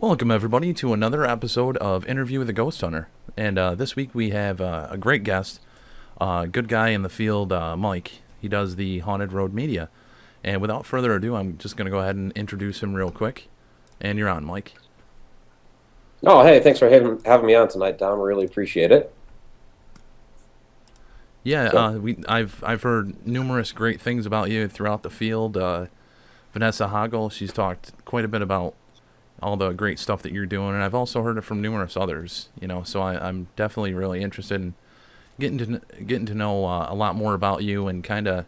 Welcome, everybody, to another episode of Interview with a Ghost Hunter. And this week we have a great guest, good guy in the field, Mike. He does the Haunted Road Media. And without further ado, I'm just going to go ahead and introduce him real quick. And you're on, Mike. Oh, hey, thanks for having me on tonight, Dom. Really appreciate it. Yeah, So, I've heard numerous great things about you throughout the field. Vanessa Hagel, she's talked quite a bit about all the great stuff that you're doing, and I've also heard it from numerous others. So I'm definitely really interested in getting to know a lot more about you and kind of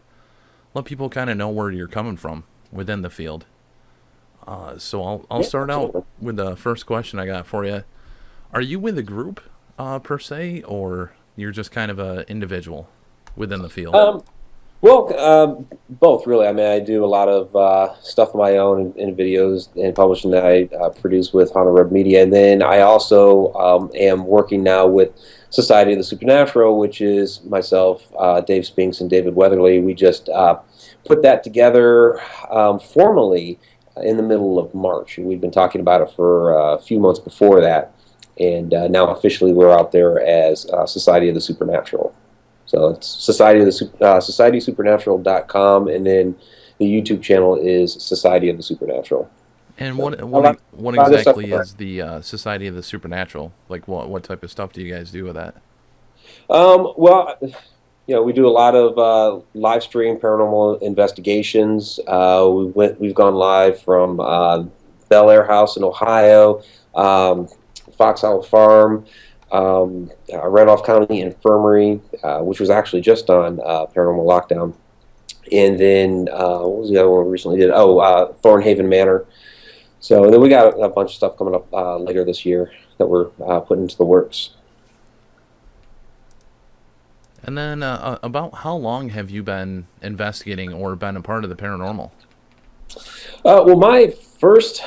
let people kind of know where you're coming from within the field. So I'll yeah, start out absolutely. with the first question I got for you. Are you with a group per se, or you're just kind of a individual within the field? Um, both really. I mean, I do a lot of stuff of my own in videos and publishing that I produce with Haunted Road Media, and then I also am working now with Society of the Supernatural, which is myself, Dave Spinks, and David Weatherly. We just put that together formally in the middle of March, and we've been talking about it for a few months before that, and now officially we're out there as Society of the Supernatural. So it's societysupernatural.com, and then the YouTube channel is Society of the Supernatural. And So what a what lot, what a lot of good stuff exactly going on. is the Society of the Supernatural? Like what type of stuff do you guys do with that? Well, we do a lot of live stream paranormal investigations. We've gone live from Bel Air House in Ohio, Fox Hollow Farm, Randolph County Infirmary, which was actually just on Paranormal Lockdown. And then what was the other one we recently did? Oh, Thornhaven Manor. So then we got a bunch of stuff coming up later this year that we're putting into the works. And then about how long have you been investigating or been a part of the paranormal? Well, my first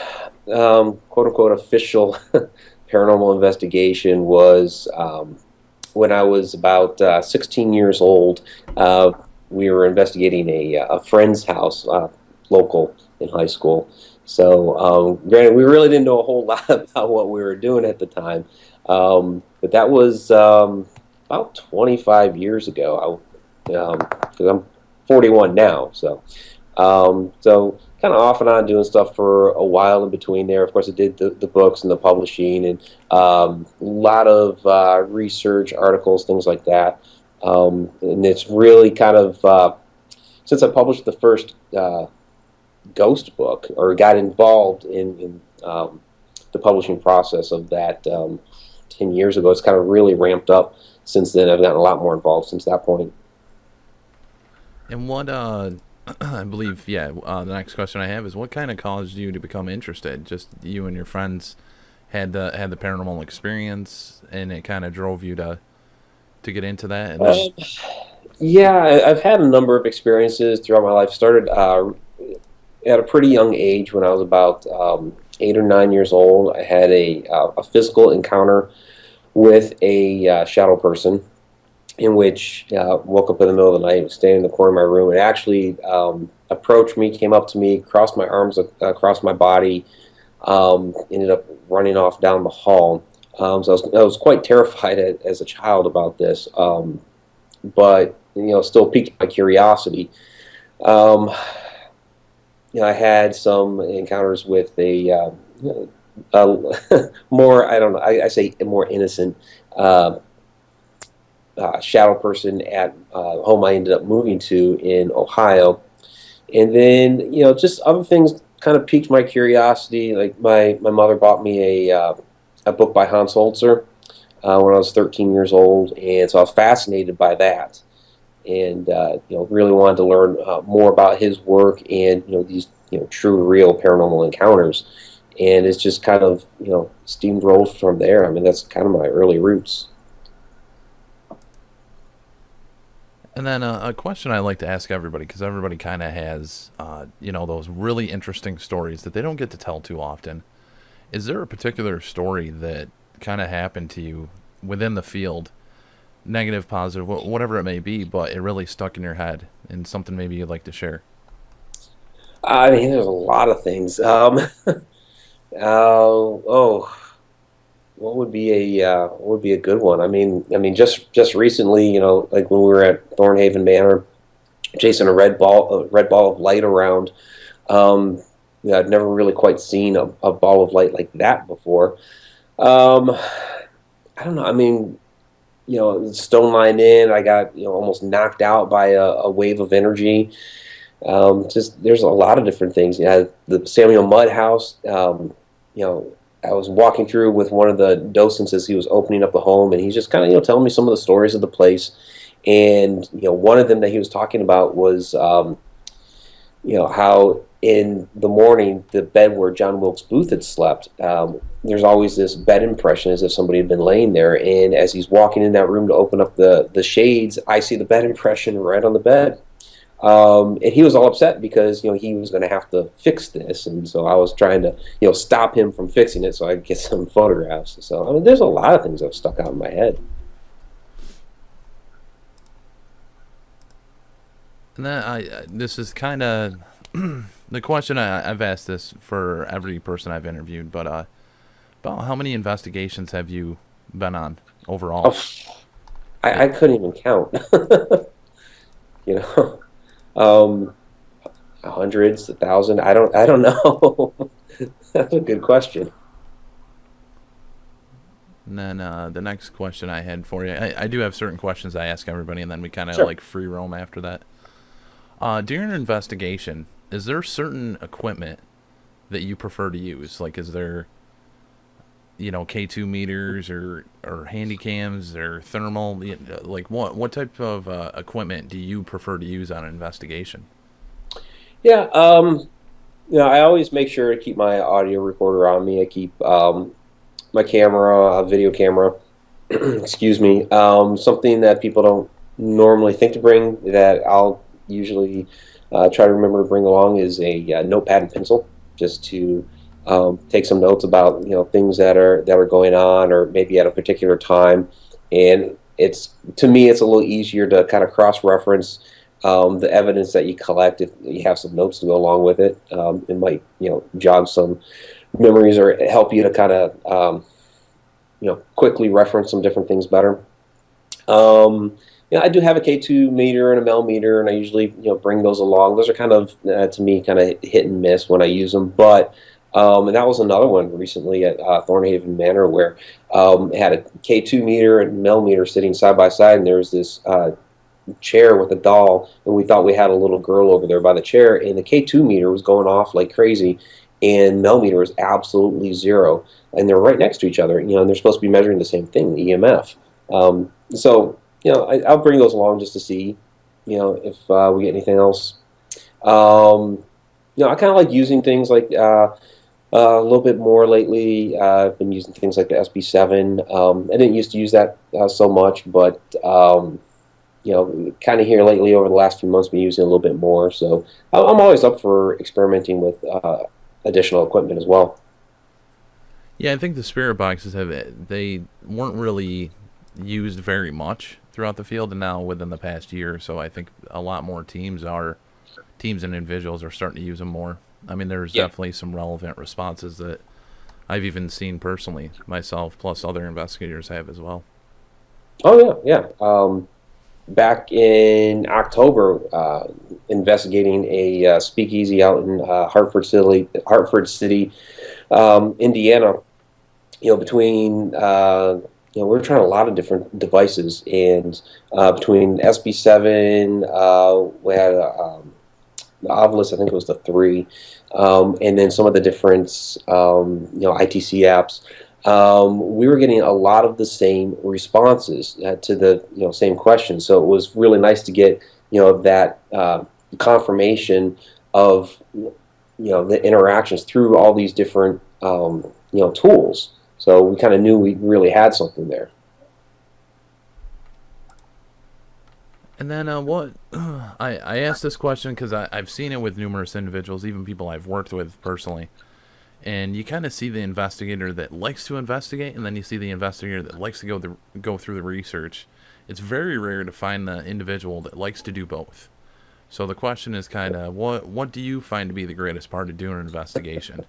quote unquote official paranormal investigation was when I was about 16 years old. We were investigating a friend's house, local in high school. So, granted, we really didn't know a whole lot about what we were doing at the time, but that was about 25 years ago. Because I'm 41 now, so kind of off and on doing stuff for a while in between there. Of course, I did the books and the publishing and a lot of research articles, things like that. And it's really kind of since I published the first ghost book or got involved in the publishing process of that 10 years ago, it's kind of really ramped up since then. I've gotten a lot more involved since that point. And what I believe, yeah, the next question I have is what kind of caused you to become interested? Just you and your friends had the paranormal experience, and it kind of drove you to get into that, and then Um, yeah, I've had a number of experiences throughout my life. Started at a pretty young age when I was about 8 or 9 years old. I had a physical encounter with a shadow person, in which woke up in the middle of the night, was standing in the corner of my room, and actually approached me, came up to me, crossed my arms across my body, ended up running off down the hall. So I was quite terrified as a child about this, but still piqued my curiosity. Um, I had some encounters with more, I don't know, I say more innocent uh, shadow person at home I ended up moving to in Ohio. And then, just other things kind of piqued my curiosity. Like my mother bought me a book by Hans Holzer when I was 13 years old. And so I was fascinated by that. And, really wanted to learn more about his work and, these, true, real paranormal encounters. And it's just kind of, steamrolled from there. I mean, that's kind of my early roots. a question I like to ask everybody, because everybody kind of has those really interesting stories that they don't get to tell too often. Is there a particular story that kind of happened to you within the field, negative, positive, whatever it may be, but it really stuck in your head and something maybe you'd like to share? I mean, there's a lot of things. Oh, what would be a good one? Just recently, like when we were at Thornhaven Manor, chasing a red ball of light around. Um, I'd never really quite seen a ball of light like that before. Um, I don't know. Stone line in, I got almost knocked out by a wave of energy. Just there's a lot of different things. Yeah, the Samuel Mudd house. You know, I was walking through with one of the docents as he was opening up the home, and he's just kind of telling me some of the stories of the place. And one of them that he was talking about was how in the morning the bed where John Wilkes Booth had slept. There's always this bed impression as if somebody had been laying there. And as he's walking in that room to open up the shades, I see the bed impression right on the bed. And he was all upset because he was going to have to fix this, and so I was trying to stop him from fixing it so I could get some photographs. So there's a lot of things that have stuck out in my head. And then this is kind of the question I've asked this for every person I've interviewed, but about how many investigations have you been on overall? Oh, It, I couldn't even count. you know, um, hundreds, a thousand. I don't know. That's a good question. and then the next question I had for you, I do have certain questions I ask everybody, and then we kind of Sure. like free roam after that. During an investigation, is there certain equipment that you prefer to use? Like, is there K2 meters or handy cams or thermal? Like, what type of equipment do you prefer to use on an investigation? Yeah. I always make sure to keep my audio recorder on me. I keep my camera, a video camera. Excuse me. Something that people don't normally think to bring that I'll usually try to remember to bring along is a notepad and pencil, just to take some notes about things that are going on, or maybe at a particular time. And it's to me, it's a little easier to kind of cross-reference the evidence that you collect if you have some notes to go along with it. It might jog some memories or help you to kind of quickly reference some different things better. I do have a K2 meter and a mel meter, and I usually bring those along. Those are kind of to me kind of hit and miss when I use them, but and that was another one recently at Thornhaven Manor where it had a K2 meter and mel meter sitting side by side, and there was this chair with a doll, and we thought we had a little girl over there by the chair, and the K2 meter was going off like crazy, and mel meter was absolutely zero, and they're right next to each other, and they're supposed to be measuring the same thing, the EMF. So I'll bring those along just to see, if we get anything else. I kind of like using things like a little bit more lately. I've been using things like the SB7. I didn't used to use that so much, but kind of here lately over the last few months, been using it a little bit more. So I'm always up for experimenting with additional equipment as well. Yeah, I think the spirit boxes they weren't really used very much throughout the field, and now within the past year or so, I think a lot more teams and individuals are starting to use them more. I mean, there's Yeah. definitely some relevant responses that I've even seen personally myself, plus other investigators have as well. Oh yeah, yeah. Back in October, investigating a speakeasy out in Hartford City, Indiana. Between we were trying a lot of different devices, and between SB7, we had the Ovilus, I think it was the three, and then some of the different ITC apps. We were getting a lot of the same responses to the same questions. So it was really nice to get that confirmation of the interactions through all these different tools. So we kind of knew we really had something there. And then what I asked this question because I've seen it with numerous individuals, even people I've worked with personally. And you kind of see the investigator that likes to investigate, and then you see the investigator that likes to go through the research. It's very rare to find the individual that likes to do both. So the question is kind of what do you find to be the greatest part of doing an investigation?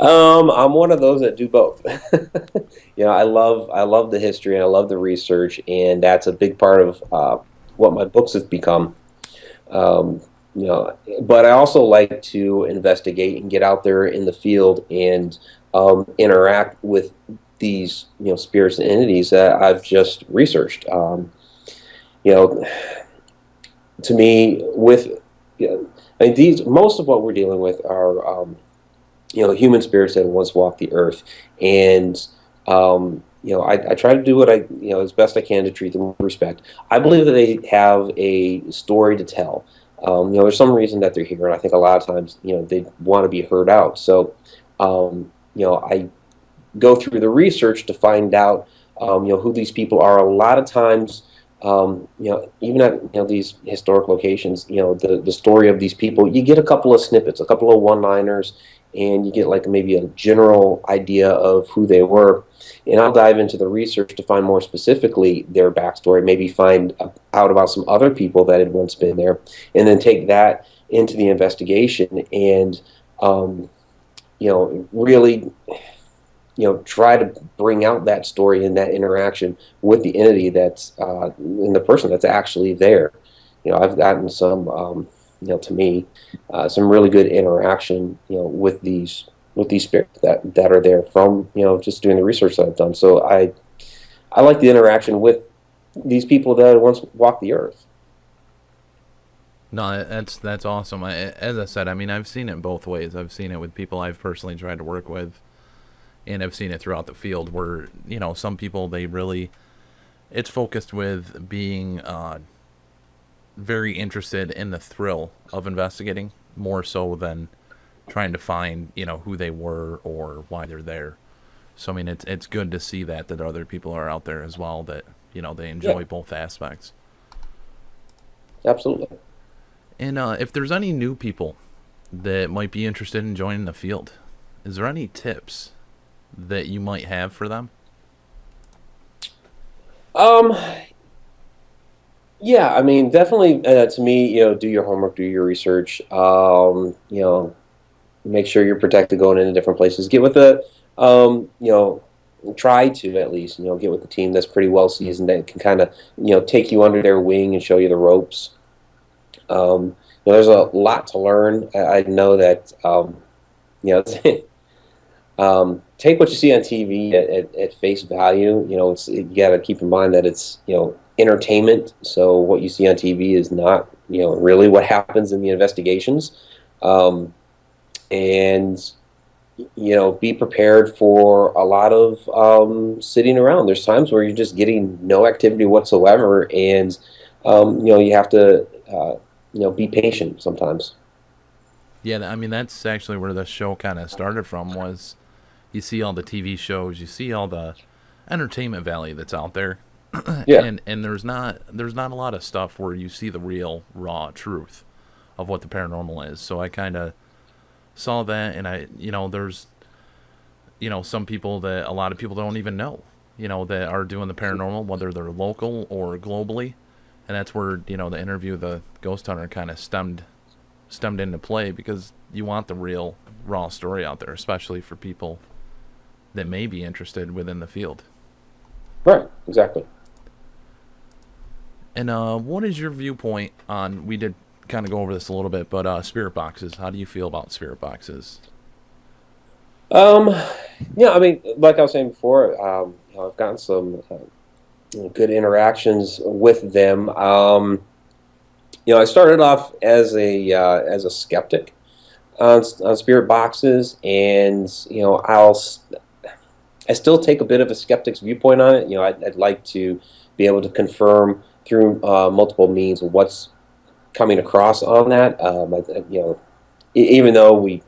I'm one of those that do both. I love the history and I love the research, and that's a big part of what my books have become. Um, but I also like to investigate and get out there in the field and interact with these spirits and entities that I've just researched. You know, to me, with I mean, these most of what we're dealing with are human spirits that once walked the earth, and I try to do what I as best I can to treat them with respect. I believe that they have a story to tell. There's some reason that they're here, and I think a lot of times they want to be heard out. So I go through the research to find out who these people are. A lot of times, even at these historic locations, the story of these people, you get a couple of snippets, a couple of one-liners, and you get like maybe a general idea of who they were. And I'll dive into the research to find more specifically their backstory, maybe find out about some other people that had once been there, and then take that into the investigation and really try to bring out that story and that interaction with the entity that's in the person that's actually there. I've gotten some, to me, some really good interaction, with these spirits that are there from, just doing the research that I've done. So I like the interaction with these people that once walked the earth. No, that's awesome. As I said, I mean, I've seen it both ways. I've seen it with people I've personally tried to work with, and I've seen it throughout the field where some people they really it's focused with being very interested in the thrill of investigating more so than trying to find who they were or why they're there. So I mean, it's good to see that other people are out there as well that they Yeah, enjoy both aspects. absolutely. And if there's any new people that might be interested in joining the field, is there any tips that you might have for them? Um, yeah, I mean, definitely, to me, do your homework, do your research. Make sure you're protected going into different places. Get with a, try to at least, get with a team that's pretty well seasoned that can kind of, take you under their wing and show you the ropes. There's a lot to learn. I know that, you know, take what you see on TV at face value. You got to keep in mind that it's entertainment. So what you see on TV is not really what happens in the investigations, and be prepared for a lot of sitting around. There's times where you're just getting no activity whatsoever, and you have to be patient sometimes. Yeah, I mean that's actually where the show kind of started from. Was you see all the TV shows, you see all the entertainment value that's out there, Yeah, and there's not a lot of stuff where you see the real raw truth of what the paranormal is. So I kind of saw that, and I there's some people that a lot of people don't even know that are doing the paranormal, whether they're local or globally, and that's where the interview of the ghost hunter kind of stemmed into play because you want the real raw story out there, especially for people that may be interested within the field. right, exactly. And what is your viewpoint on? We did kind of go over this a little bit, but spirit boxes. How do you feel about spirit boxes? Um, yeah, I mean, like I was saying before, I've gotten some good interactions with them. I started off as a skeptic on spirit boxes, and I still take a bit of a skeptic's viewpoint on it. I'd like to be able to confirm through multiple means what's coming across on that. Even though a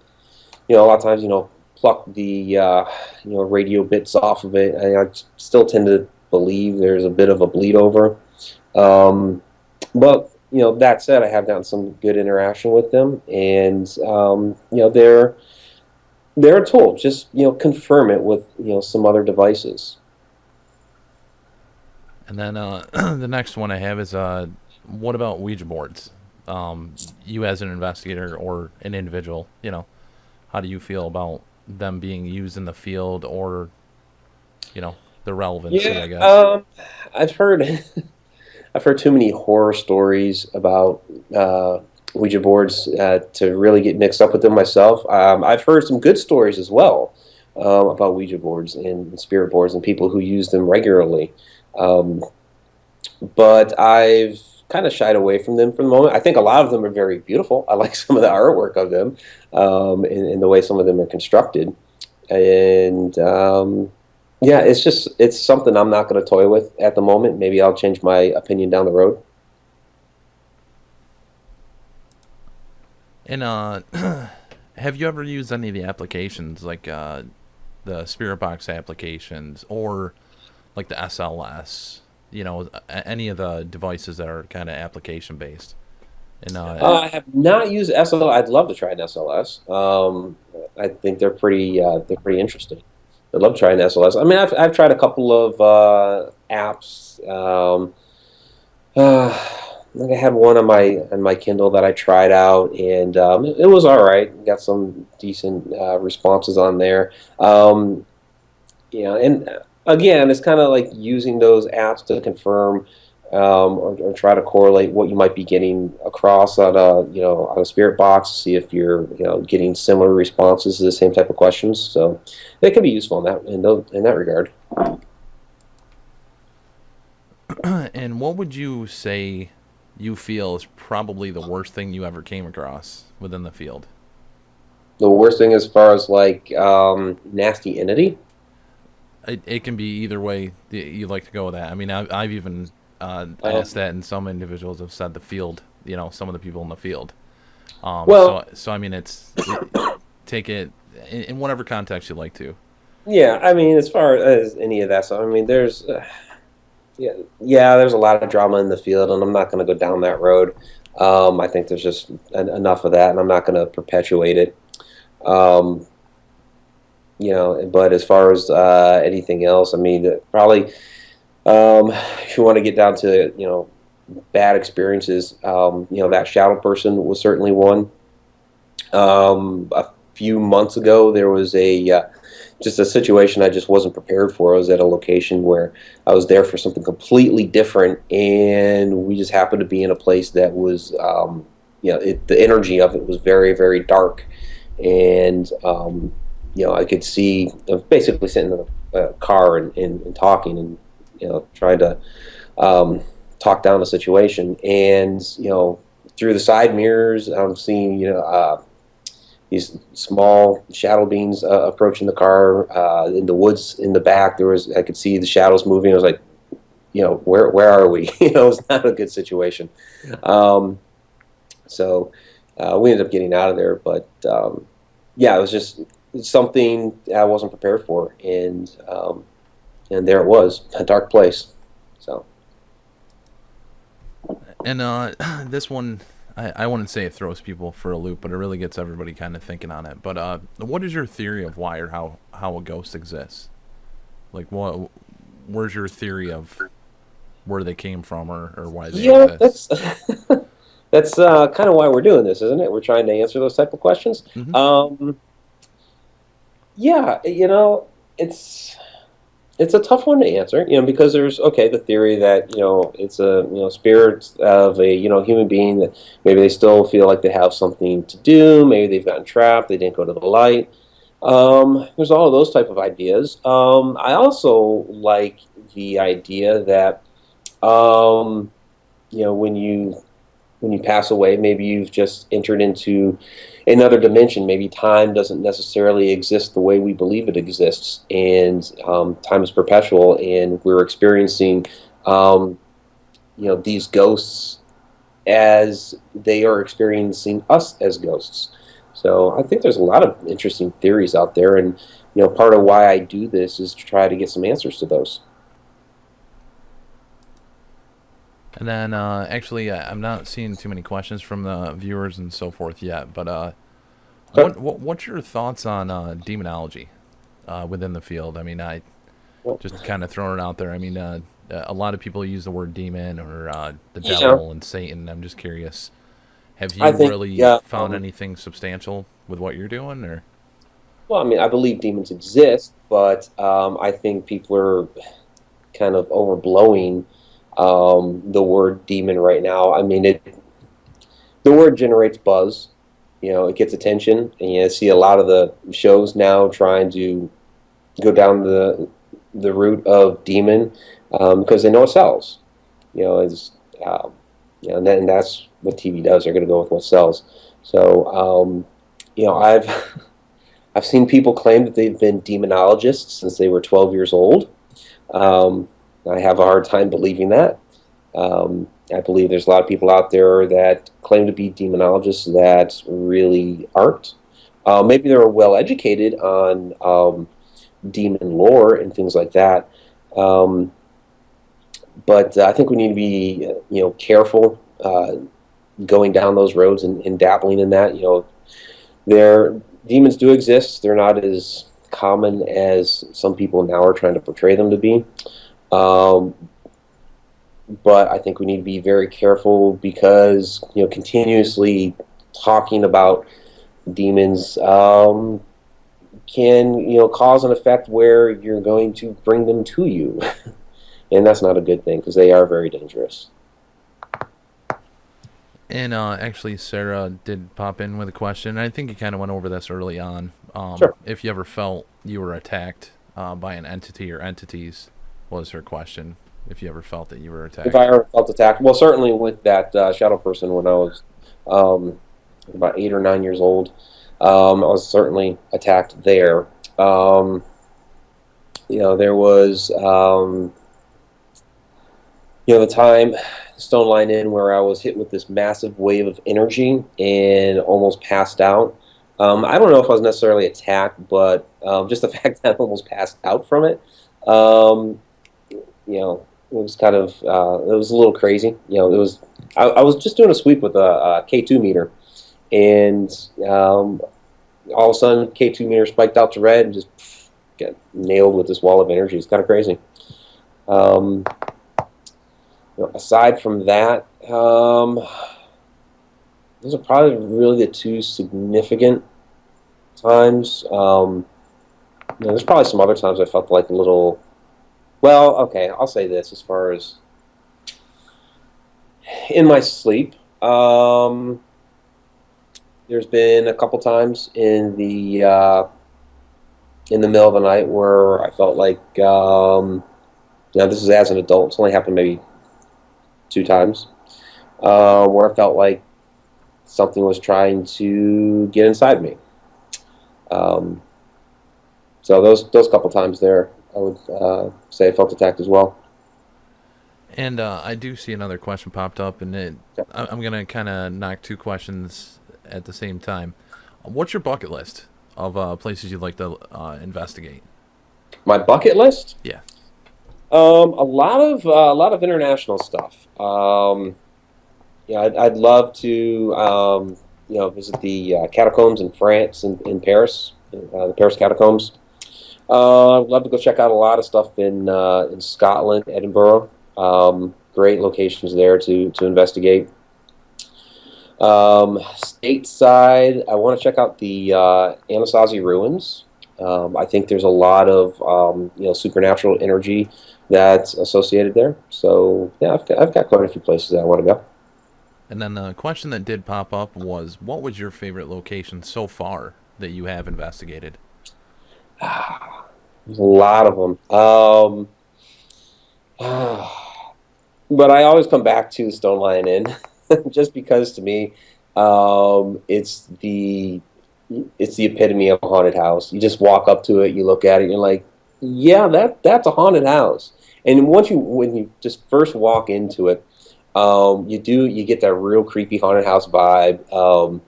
lot of times, pluck the radio bits off of it, I still tend to believe there's a bit of a bleed over. Um, but that said, I have gotten some good interaction with them, and they're a tool. Just confirm it with some other devices. And then the next one I have is what about Ouija boards? You as an investigator or an individual, how do you feel about them being used in the field, or the relevancy, Yeah, I guess? I've heard I've heard too many horror stories about uh, Ouija boards to really get mixed up with them myself. I've heard some good stories as well about Ouija boards and spirit boards and people who use them regularly. Um, but I've kind of shied away from them for the moment. I think a lot of them are very beautiful. I like some of the artwork of them, and the way some of them are constructed. And yeah, it's something I'm not going to toy with at the moment. Maybe I'll change my opinion down the road. And have you ever used any of the applications, like the Spirit Box applications, or like the SLS? Any of the devices that are kind of application based. And I have not used SLS. I'd love to try an SLS. I think they're pretty interesting. I'd love to try an SLS. I mean, I've tried a couple of apps. I think I had one on my Kindle that I tried out, and it was all right. Got some decent responses on there. And again, it's kind of like using those apps to confirm or try to correlate what you might be getting across on a on a spirit box to see if you're getting similar responses to the same type of questions. So they can be useful in that regard. and what would you say you feel is probably the worst thing you ever came across within the field? The worst thing as far as like nasty entity. It can be either way you like to go with that. I mean, I've even asked Um, that, and some individuals have said the field. Some of the people in the field. well, So I mean, take it in whatever context you like to. yeah. I mean, as far as any of that stuff, I mean, there's a lot of drama in the field, and I'm not going to go down that road. I think there's just enough of that, and I'm not going to perpetuate it. Um, but as far as anything else, I mean, probably if you want to get down to bad experiences, that shadow person was certainly one. A few months ago, there was a just a situation I just wasn't prepared for. I was at a location where I was there for something completely different, and we just happened to be in a place that was, the energy of it was very, very dark, and I could see I was basically sitting in a car and talking and trying to talk down the situation, and through the side mirrors, I'm seeing these small shadow beings approaching the car. In the woods in the back, I could see the shadows moving. I was like, where are we? It's not a good situation. So we ended up getting out of there, but yeah, it was just something I wasn't prepared for, and there it was, a dark place. So And this one, I wouldn't say it throws people for a loop, but it really gets everybody kind of thinking on it. But what is your theory of why or how a ghost exists? Like, where's your theory of where they came from, or why they yeah, exist? that's kind of why we're doing this, isn't it? We're trying to answer those type of questions. Hmm. Yeah, it's a tough one to answer, because there's the theory that it's a spirit of a human being that maybe they still feel like they have something to do, maybe they've gotten trapped, they didn't go to the light. There's all of those type of ideas. I also like the idea that when you pass away, maybe you've just entered into another dimension. Maybe time doesn't necessarily exist the way we believe it exists, and time is perpetual, and we're experiencing, these ghosts as they are experiencing us as ghosts. So I think there's a lot of interesting theories out there, and part of why I do this is to try to get some answers to those. And then, actually, I'm not seeing too many questions from the viewers and so forth yet. But Okay. what's your thoughts on demonology within the field? I mean, I Well, just kind of throwing it out there. I mean, a lot of people use the word demon or the yeah, devil and Satan. I'm just curious. Have I you think really yeah. found anything substantial with what you're doing, or? Well, I mean, I believe demons exist, but I think people are kind of overblowing the word demon right now. I mean, the word generates buzz. It gets attention, and you see a lot of the shows now trying to go down the route of demon because they know it sells. Is and that's what TV does. They're going to go with what sells. So, I've I've seen people claim that they've been demonologists since they were 12 years old. Um, I have a hard time believing that. I believe there's a lot of people out there that claim to be demonologists that really aren't. Maybe they're well educated on demon lore and things like that. Um, but I think we need to be, careful going down those roads and dabbling in that. Their demons do exist. They're not as common as some people now are trying to portray them to be. Um, but I think we need to be very careful because continuously talking about demons can cause an effect where you're going to bring them to you, and that's not a good thing because they are very dangerous. And actually, Sarah did pop in with a question. I think you kind of went over this early on. Sure. If you ever felt you were attacked by an entity or entities, was her question. If you ever felt that you were If I attacked. ever felt attacked, well, certainly with that shadow person when I was um, about 8 or 9 years old, I was certainly attacked there. There was the time Stone Line Inn where I was hit with this massive wave of energy and almost passed out. I don't know if I was necessarily attacked, but just the fact that I almost passed out from it, um, it was kind of it was a little crazy. It was I was just doing a sweep with a K2 meter, and all of a sudden K2 meter spiked out to red and just got nailed with this wall of energy. It's kind of crazy. Um, aside from that, those are probably really the two significant times. There's probably some other times I felt like a little. Well, okay, I'll say this as far as in my sleep. There's been a couple times in the middle of the night where I felt like this is as an adult. It's only happened maybe 2 times where I felt like something was trying to get inside me. Um, so those couple times there, I would say I felt attacked as well. And I do see another question popped up, and Yeah. I'm going to kind of knock two questions at the same time. What's your bucket list of places you'd like to investigate? My bucket list. Yeah. A lot of international stuff. I'd love to visit the catacombs in France and in Paris, the Paris catacombs. I'd love to go check out a lot of stuff in Scotland, Edinburgh. Great locations there to investigate. Stateside, I want to check out the Anasazi ruins. I think there's a lot of supernatural energy that's associated there. So yeah, I've got quite a few places that I want to go. And then the question that did pop up was, what was your favorite location so far that you have investigated? There's a lot of them. But I always come back to Stone Lion Inn, just because to me, it's the epitome of a haunted house. You just walk up to it, you look at it, you're like, yeah, that's a haunted house. And when you just first walk into it, you get that real creepy haunted house vibe.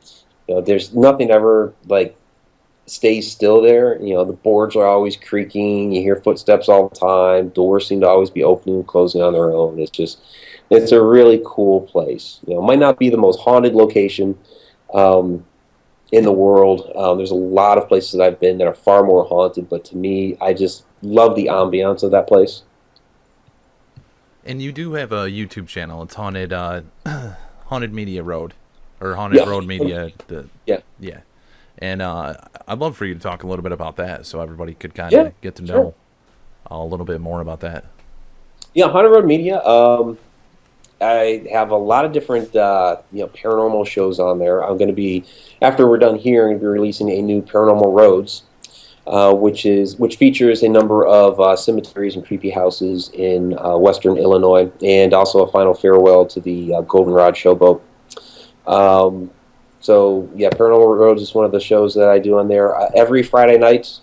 There's nothing ever like stays still there. The boards are always creaking. You hear footsteps all the time. Doors seem to always be opening and closing on their own. It's a really cool place. It might not be the most haunted location in the world. There's a lot of places that I've been that are far more haunted, but to me, I just love the ambiance of that place. And you do have a YouTube channel. It's Haunted Haunted Media Road, or Haunted Yeah, Road Media. yeah. Yeah. And I'd love for you to talk a little bit about that, so everybody could kind Yeah, of get to sure. know a little bit more about that. Yeah, Haunted Road Media. I have a lot of different paranormal shows on there. I'm going to be after we're done here, I'm going to be releasing a new Paranormal Roads, which features a number of cemeteries and creepy houses in Western Illinois, and also a final farewell to the Goldenrod Showboat. Um, so yeah, Paranormal Roads is one of the shows that I do on there every Friday night.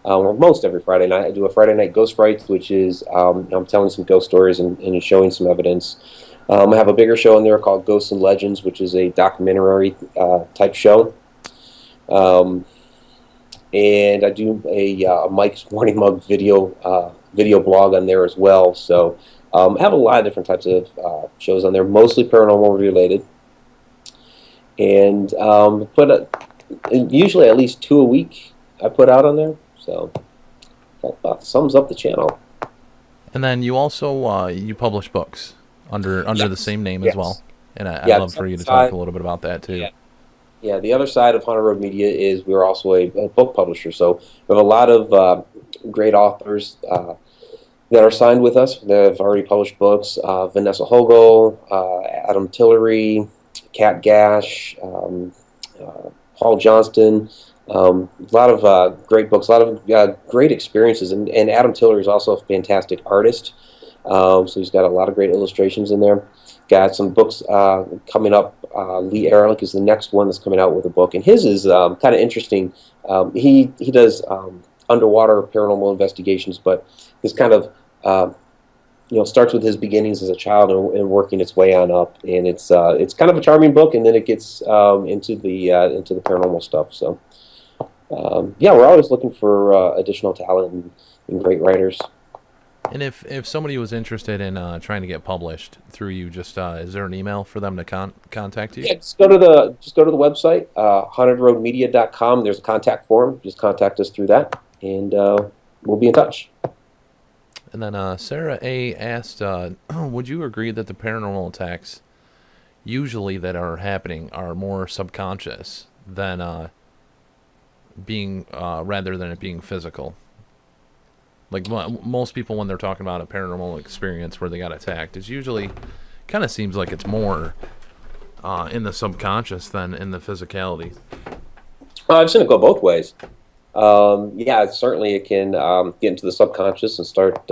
Well, most every Friday night, I do a Friday night Ghost Frights, which is I'm telling some ghost stories and showing some evidence. I have a bigger show in there called Ghosts and Legends, which is a documentary type show. Um, and I do a Mike's Morning Mug video blog on there as well. So I have a lot of different types of shows on there, mostly paranormal related, and usually at least two a week I put out on there. So that about sums up the channel. And then you also you publish books under the Yes. same name as well. Yes. And I'd Yeah. love for you to talk a little bit about that too. Yeah. Yeah, the other side of Haunted Road Media is we're also a book publisher. So we have a lot of great authors that are signed with us that have already published books. Vanessa Hogel, Adam Tillery, Kat Gash, Paul Johnston. A lot of great books, a lot of great experiences. And Adam Tillery is also a fantastic artist. So he's got a lot of great illustrations in there. Got some books coming up. Lee Ehrlich is the next one that's coming out with a book, and his is kind of interesting. He does underwater paranormal investigations, but this kind of starts with his beginnings as a child and working its way on up. And it's kind of a charming book, and then it gets into the paranormal stuff. So yeah, we're always looking for additional talent and great writers. And if somebody was interested in trying to get published through you, just is there an email for them to contact you? Yeah, just go to the website, hauntedroadmedia.com. There's a contact form. Just contact us through that, and we'll be in touch. And then Sarah A asked, would you agree that the paranormal attacks usually that are happening are more subconscious than being rather than it being physical? Like most people, when they're talking about a paranormal experience where they got attacked, it's usually kind of seems like it's more in the subconscious than in the physicality. I've seen it go both ways. Yeah, certainly it can get into the subconscious and start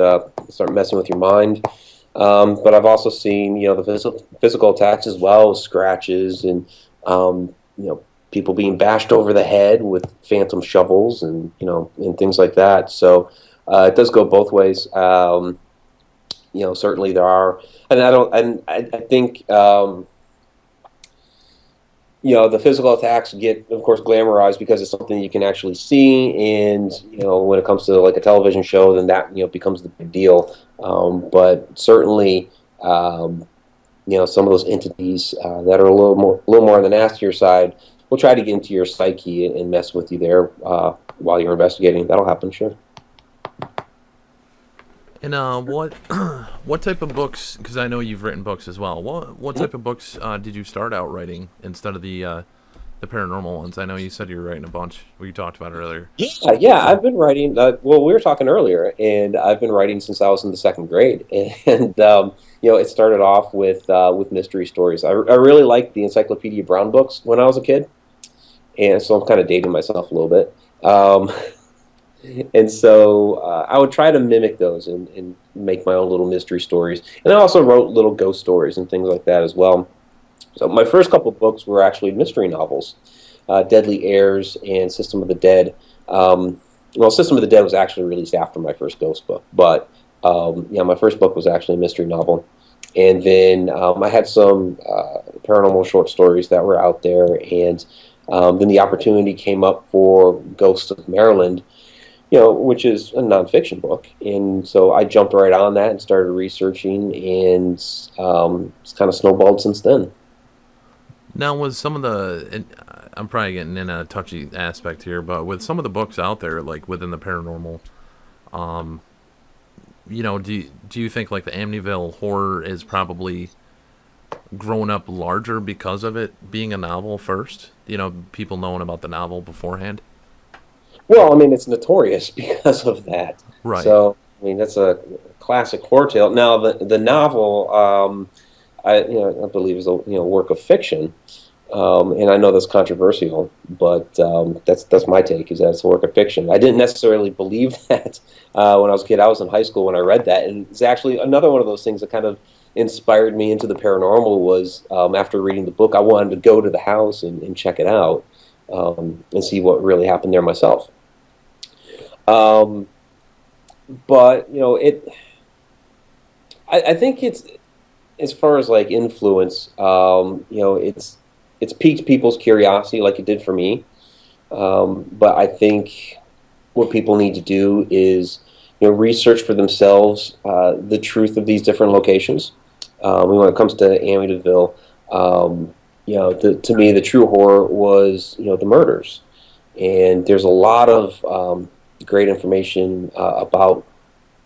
messing with your mind. But I've also seen the physical attacks as well, scratches and people being bashed over the head with phantom shovels and things like that. So. It does go both ways. Certainly there are, and I think the physical attacks get, of course, glamorized because it's something you can actually see, and when it comes to like a television show, then that becomes the big deal. But certainly, some of those entities that are a little more on the nastier side will try to get into your psyche and mess with you there while you're investigating. That'll happen, sure. And what type of books? Because I know you've written books as well. What type of books did you start out writing instead of the paranormal ones? I know you said you were writing a bunch. We talked about it earlier. Yeah. I've been writing. Well, we were talking earlier, and I've been writing since I was in the second grade. And it started off with mystery stories. I really liked the Encyclopedia Brown books when I was a kid, and so I'm kind of dating myself a little bit. And so I would try to mimic those and make my own little mystery stories. And I also wrote little ghost stories and things like that as well. So my first couple of books were actually mystery novels, Deadly Airs and System of the Dead. System of the Dead was actually released after my first ghost book. But my first book was actually a mystery novel. And then I had some paranormal short stories that were out there. And then the opportunity came up for Ghosts of Maryland, which is a nonfiction book. And so I jumped right on that and started researching, and it's kind of snowballed since then. Now, with some of I'm probably getting in a touchy aspect here, but with some of the books out there, like within the paranormal, do you think like the Amityville Horror is probably grown up larger because of it being a novel first? You know, people knowing about the novel beforehand. Well, I mean, it's notorious because of that. Right. So, I mean, that's a classic horror tale. Now, the novel, I believe is a work of fiction, and I know that's controversial, but that's my take is that it's a work of fiction. I didn't necessarily believe that when I was a kid. I was in high school when I read that, and it's actually another one of those things that kind of inspired me into the paranormal. Was after reading the book, I wanted to go to the house and check it out and see what really happened there myself. Um, but I think it's as far as like influence. It's piqued people's curiosity like it did for me. But I think what people need to do is research for themselves the truth of these different locations. When it comes to Amityville, to me the true horror was the murders, and there's a lot of great information about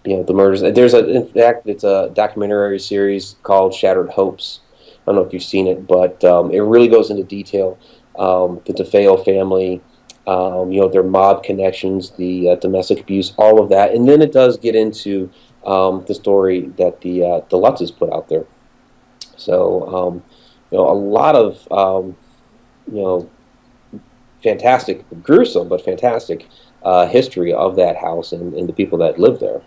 the murders. In fact, it's a documentary series called Shattered Hopes. I don't know if you've seen it, but it really goes into detail. The DeFeo family, their mob connections, the domestic abuse, all of that, and then it does get into the story that the Lutzes put out there. So, a lot of fantastic, gruesome, but fantastic history of that house and the people that live there.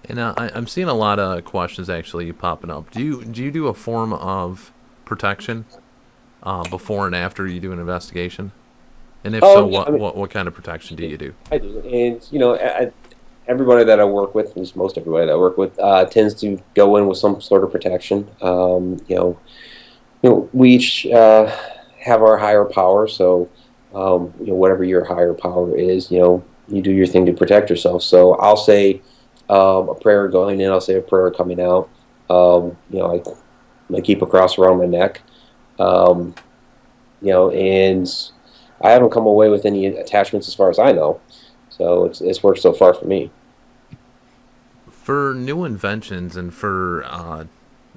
And I'm seeing a lot of questions actually popping up. Do you do a form of protection before and after you do an investigation? And if so, Yeah, I mean, what kind of protection do you do? I do, and everybody that I work with, at least most everybody that I work with, tends to go in with some sort of protection. We each have our higher power, so whatever your higher power is, you do your thing to protect yourself. So I'll say a prayer going in, I'll say a prayer coming out. I keep a cross around my neck, and I haven't come away with any attachments as far as I know. So it's worked so far for me. For new inventions and for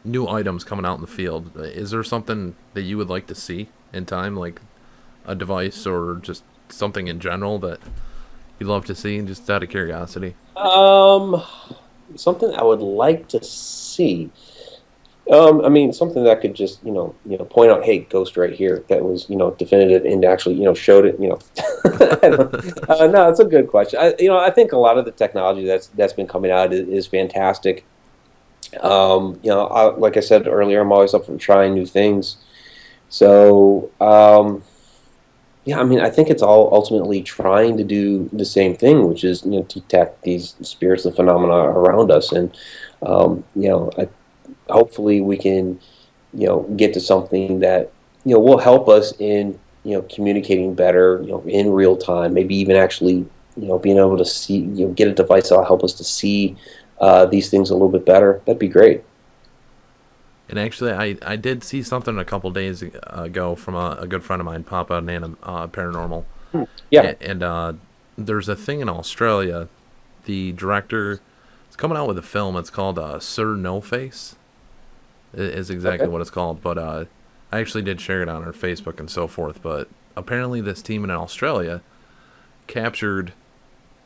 new items coming out in the field, is there something that you would like to see in time, like a device or just something in general that you'd love to see, just out of curiosity? Um, Something I would like to see. I mean, something that could just, point out, hey, ghost right here. That was, definitive and actually, showed it. No, it's a good question. I think a lot of the technology that's been coming out is fantastic. Like I said earlier, I'm always up for trying new things. So, yeah, I mean, I think it's all ultimately trying to do the same thing, which is, detect these spirits and phenomena around us, and hopefully we can, get to something that, will help us in, communicating better, in real time. Maybe even actually, being able to see, get a device that'll help us to see these things a little bit better. That'd be great. And actually, I did see something a couple days ago from a good friend of mine, Papa Nana Paranormal. Yeah. And there's a thing in Australia. The director is coming out with a film. It's called Sir No Face. Is exactly Okay. what it's called. But I actually did share it on our Facebook and so forth. But apparently, this team in Australia captured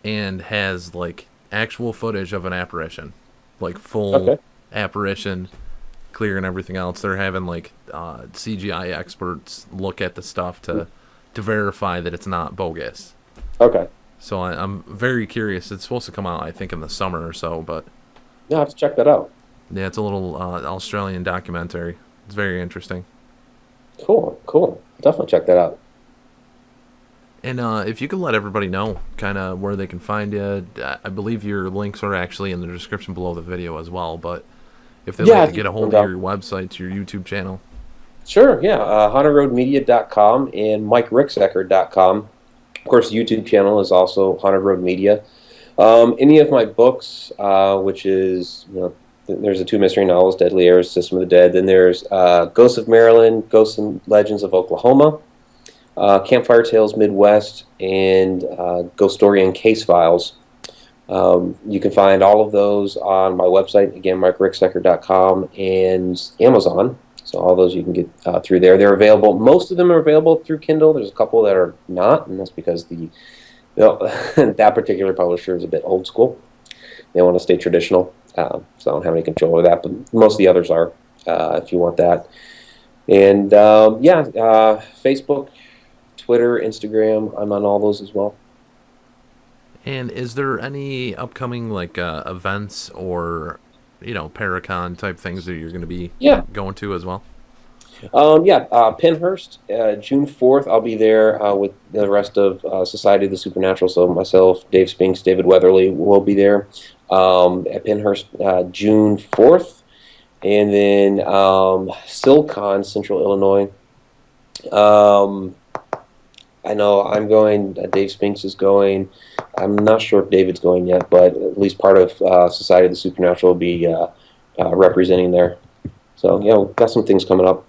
and has like actual footage of an apparition, like full Okay. apparition, clear and everything else. They're having like CGI experts look at the stuff to verify that it's not bogus. Okay. So I'm very curious. It's supposed to come out, I think, in the summer or so. But Yeah, I have to check that out. yeah, it's a little Australian documentary. It's very interesting. Cool. Cool. Definitely check that out. And if you could let everybody know kind of where they can find you, I believe your links are actually in the description below the video as well. But if they'd Yeah, like I to think get a hold of your websites, your YouTube channel. Sure. Yeah. HauntedRoadMedia.com and MikeRicksecker.com. Of course, the YouTube channel is also Haunted Road Media. Any of my books, which is, there's the two mystery novels, Deadly Airs, System of the Dead. Then there's Ghosts of Maryland, Ghosts and Legends of Oklahoma, Campfire Tales Midwest, and Ghost Story and Case Files. You can find all of those on my website, again, MikeRicksecker.com, and Amazon. So all those you can get through there. They're available. Most of them are available through Kindle. There's a couple that are not, and that's because that particular publisher is a bit old school. They want to stay traditional, so I don't have any control over that. But most of the others are, if you want that. And Facebook, Twitter, Instagram. I'm on all those as well. And is there any upcoming like events or Paracon type things that you're going to be Yeah. going to as well? Pinhurst, June 4th. I'll be there with the rest of Society of the Supernatural. So myself, Dave Spinks, David Weatherly will be there at Pinhurst June 4th. And then SilCon, Central Illinois. I know I'm going. Dave Spinks is going. I'm not sure if David's going yet, but at least part of Society of the Supernatural will be representing there. So, yeah, we've got some things coming up.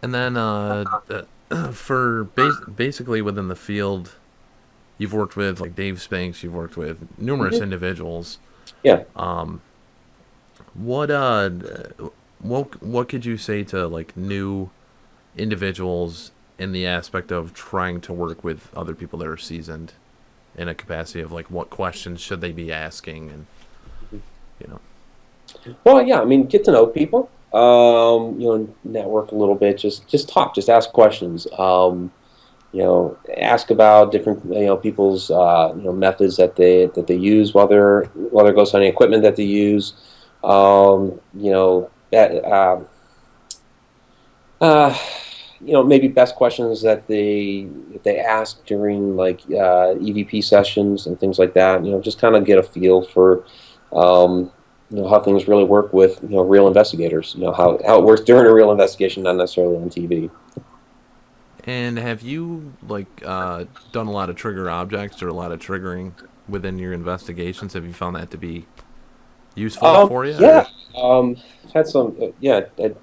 And then for basically within the field, you've worked with like Dave Spinks, you've worked with numerous individuals. Yeah. What could you say to like new individuals in the aspect of trying to work with other people that are seasoned in a capacity of like what questions should they be asking and Well, yeah, I mean, get to know people. Network a little bit. Just talk. Just ask questions. Ask about different people's methods that they use while they're ghost hunting, equipment that they use. Maybe best questions that they ask during like EVP sessions and things like that. Just kind of get a feel for how things really work with real investigators. How it works during a real investigation, not necessarily on TV. And have you like done a lot of trigger objects or a lot of triggering within your investigations? Have you found that to be useful for you? Yeah. I've had some. I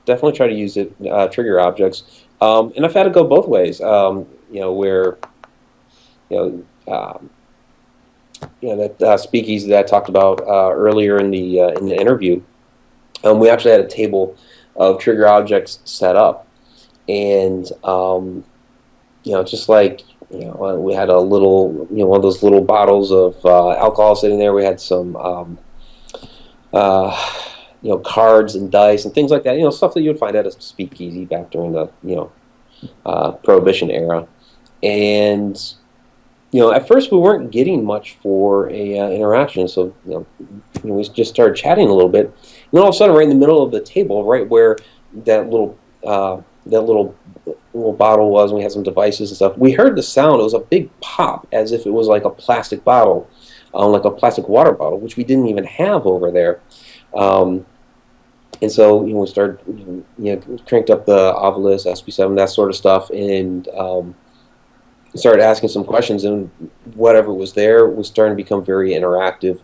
definitely try to use it. Trigger objects, and I've had to go both ways. Where that speakeasy that I talked about earlier in the interview. We actually had a table of trigger objects set up, and just like we had a little one of those little bottles of alcohol sitting there. We had some cards and dice and things like that. Stuff that you would find at a speakeasy back during the Prohibition era. And at first we weren't getting much for a interaction, so we just started chatting a little bit. And then all of a sudden, right in the middle of the table, right where that little bottle was, and we had some devices and stuff, we heard the sound. It was a big pop, as if it was like a plastic bottle, like a plastic water bottle, which we didn't even have over there. And so we started, cranked up the Ovilus, SP7, that sort of stuff, and started asking some questions, and whatever was there was starting to become very interactive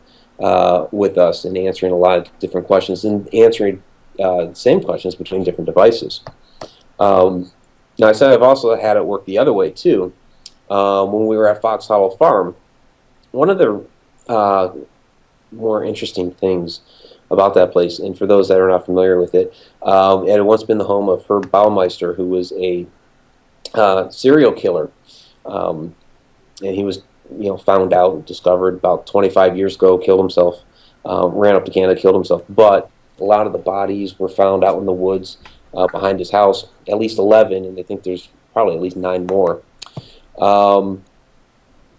with us and answering a lot of different questions and answering the same questions between different devices. Now, I said I've also had it work the other way, too. When we were at Fox Hollow Farm, one of the more interesting things about that place, and for those that are not familiar with it, it had once been the home of Herb Baumeister, who was a serial killer. And he was, found out, discovered about 25 years ago, killed himself, ran up to Canada, killed himself. But a lot of the bodies were found out in the woods behind his house, at least 11, and they think there's probably at least 9 more.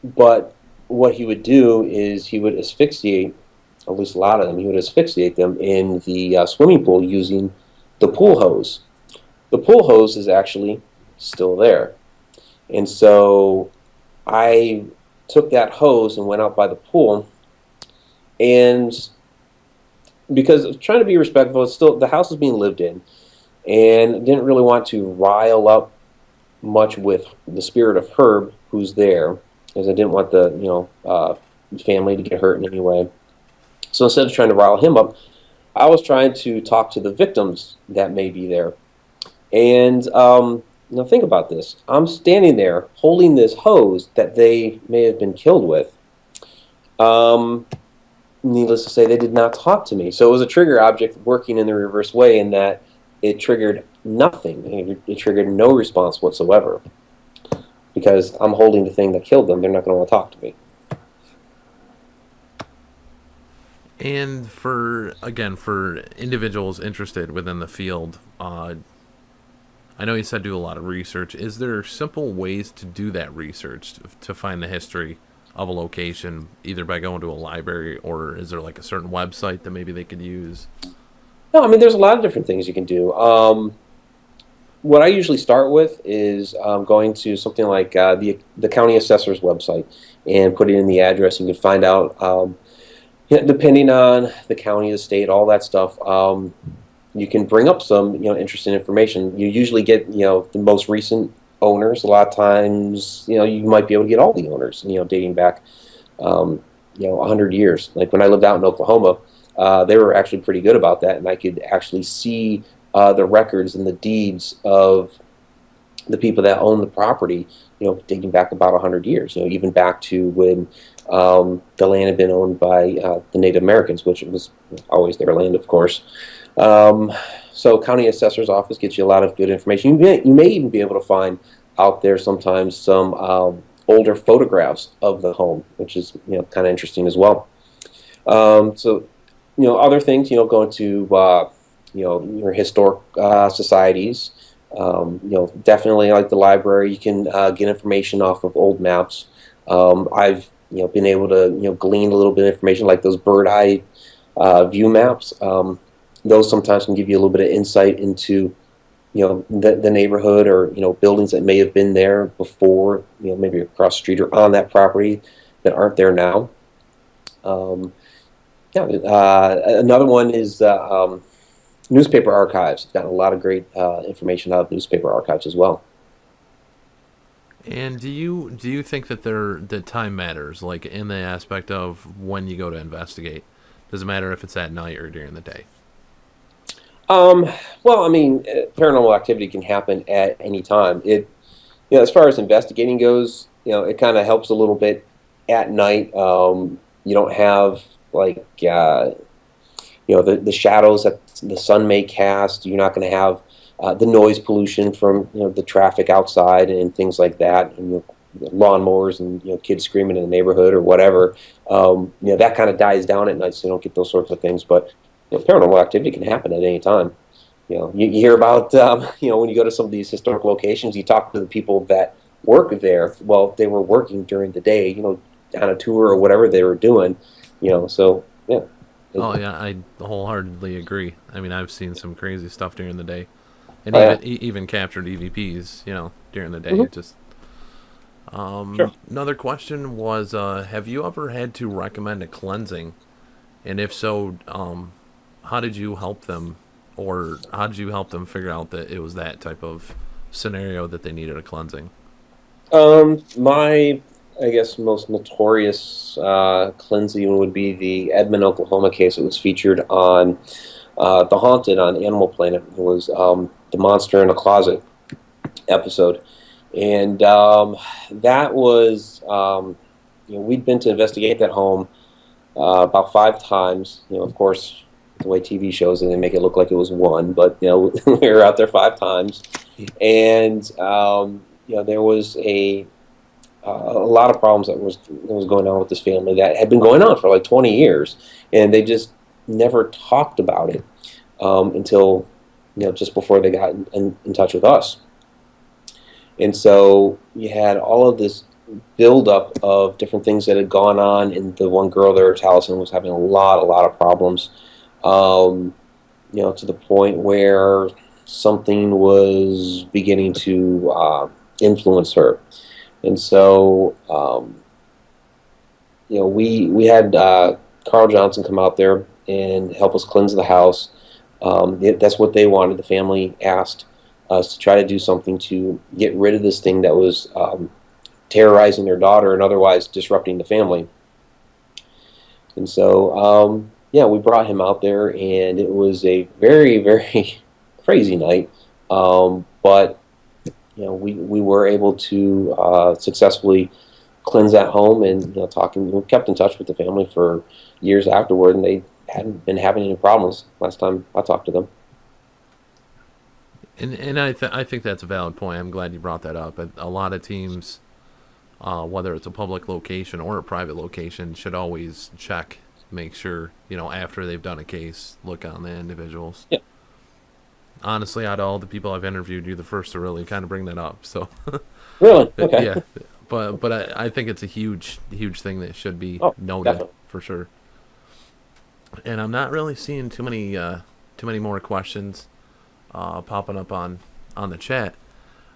But what he would do is he would asphyxiate, at least a lot of them, he would asphyxiate them in the swimming pool using the pool hose. The pool hose is actually still there. And so I took that hose and went out by the pool, and because I was trying to be respectful, it's still, the house is being lived in, and didn't really want to rile up much with the spirit of Herb, who's there, because I didn't want the family to get hurt in any way. So instead of trying to rile him up, I was trying to talk to the victims that may be there. And Now think about this. I'm standing there holding this hose that they may have been killed with. Um, Needless to say, they did not talk to me. So it was a trigger object working in the reverse way in that it triggered nothing. It triggered no response whatsoever. Because I'm holding the thing that killed them, they're not going to want to talk to me. And for individuals interested within the field, I know you said do a lot of research. Is there simple ways to do that research to find the history of a location, either by going to a library, or is there like a certain website that maybe they could use? No, I mean, there's a lot of different things you can do. What I usually start with is going to something like the county assessor's website and putting in the address. You can find out, depending on the county, the state, all that stuff. You can bring up some interesting information. You usually get the most recent owners. A lot of times you might be able to get all the owners dating back 100 years. Like when I lived out in Oklahoma, they were actually pretty good about that, and I could actually see the records and the deeds of the people that own the property, dating back about 100 years, even back to when the land had been owned by the Native Americans, which was always their land, of course. So county assessor's office gets you a lot of good information. You may even be able to find out there sometimes some older photographs of the home, which is kind of interesting as well. So other things, going to your historic societies. Definitely like the library, you can get information off of old maps. I've been able to glean a little bit of information like those bird eye view maps. Those sometimes can give you a little bit of insight into the neighborhood or buildings that may have been there before, maybe across the street or on that property that aren't there now. Another one is newspaper archives. I've gotten a lot of great information out of newspaper archives as well. And do you think that time matters, like in the aspect of when you go to investigate? Does it matter if it's at night or during the day? Well, I mean, paranormal activity can happen at any time. As far as investigating goes, it kind of helps a little bit at night. You don't have like, the shadows that the sun may cast. You're not going to have the noise pollution from the traffic outside and things like that, and lawnmowers and kids screaming in the neighborhood or whatever. That kind of dies down at night, so you don't get those sorts of things. But paranormal activity can happen at any time. You hear about when you go to some of these historic locations, you talk to the people that work there. Well, they were working during the day, on a tour or whatever they were doing. So yeah. Oh yeah, I wholeheartedly agree. I mean, I've seen some crazy stuff during the day, and Oh, yeah. even captured EVPs, during the day. Mhm. It just Sure. another question was, have you ever had to recommend a cleansing, and if so, how did you help them, or how did you help them figure out that it was that type of scenario that they needed a cleansing? My, I guess, most notorious cleansing would be the Edmond, Oklahoma case. It was featured on The Haunted on Animal Planet. It was the Monster in a Closet episode. And that was, we'd been to investigate that home about 5 times. Of course, the way TV shows it, they make it look like it was one, but we were out there 5 times, and there was a lot of problems that was going on with this family that had been going on for like 20 years, and they just never talked about it until just before they got in touch with us. And so you had all of this buildup of different things that had gone on, and the one girl there, Taliesin, was having a lot of problems, to the point where something was beginning to influence her. And so, we had Carl Johnson come out there and help us cleanse the house. That's what they wanted. The family asked us to try to do something to get rid of this thing that was terrorizing their daughter and otherwise disrupting the family. And so, we brought him out there, and it was a very, very crazy night. But we were able to successfully cleanse that home, and we kept in touch with the family for years afterward, and they hadn't been having any problems last time I talked to them. And I think that's a valid point. I'm glad you brought that up. A lot of teams, whether it's a public location or a private location, should always check, make sure, after they've done a case, look on the individuals. Yeah. Honestly, out of all the people I've interviewed, you're the first to really kind of bring that up. So, Really? Okay. yeah, but I think it's a huge thing that should be Oh, noted definitely. for sure. And I'm not really seeing too many more questions popping up on the chat.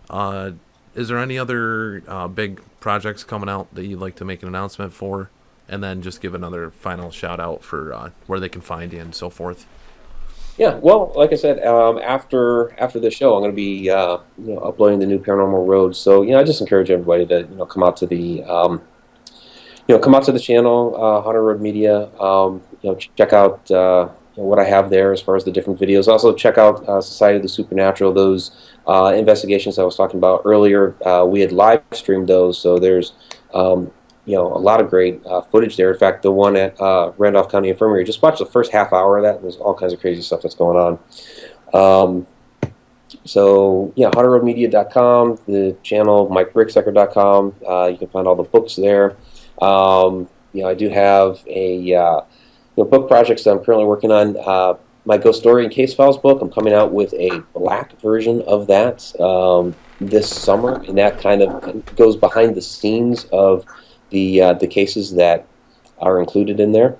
Uh, is there any other big projects coming out that you'd like to make an announcement for? And then just give another final shout out for where they can find you and so forth. Yeah, well, like I said, after the show, I'm going to be uploading the new Paranormal Road. So I just encourage everybody to come out to the come out to the channel, Haunted Road Media. Check out what I have there as far as the different videos. Also, check out Society of the Supernatural. Those investigations I was talking about earlier, we had live streamed those. So there's a lot of great footage there. In fact, the one at Randolph County Infirmary, just watch the first half hour of that. There's all kinds of crazy stuff that's going on. So yeah, haunterroadmedia.com, the channel, MikeRicksecker.com. You can find all the books there. I do have a book projects that I'm currently working on. My Ghost Story and Case Files book, I'm coming out with a black version of that this summer, and that kind of goes behind the scenes of the cases that are included in there.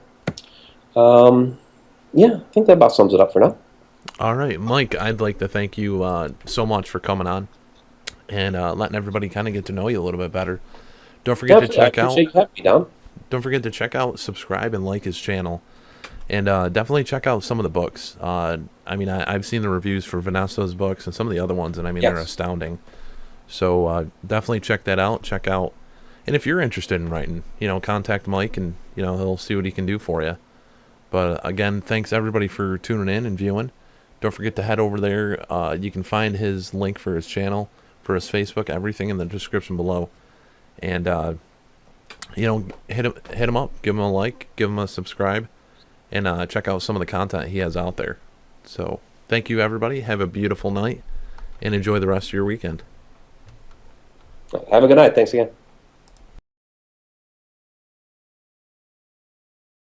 I think that about sums it up for now. All right, Mike, I'd like to thank you so much for coming on and letting everybody kind of get to know you a little bit better. Don't forget to check out. You having me down. Don't forget to check out, subscribe, and like his channel, and definitely check out some of the books. I've seen the reviews for Vanessa's books and some of the other ones, and they're astounding. So definitely check that out. Check out, and if you're interested in writing, contact Mike, and he'll see what he can do for you. But again, thanks everybody for tuning in and viewing. Don't forget to head over there. You can find his link for his channel, for his Facebook, everything in the description below. And hit him up, give him a like, give him a subscribe, and check out some of the content he has out there. So thank you, everybody. Have a beautiful night, and enjoy the rest of your weekend. Have a good night. Thanks again.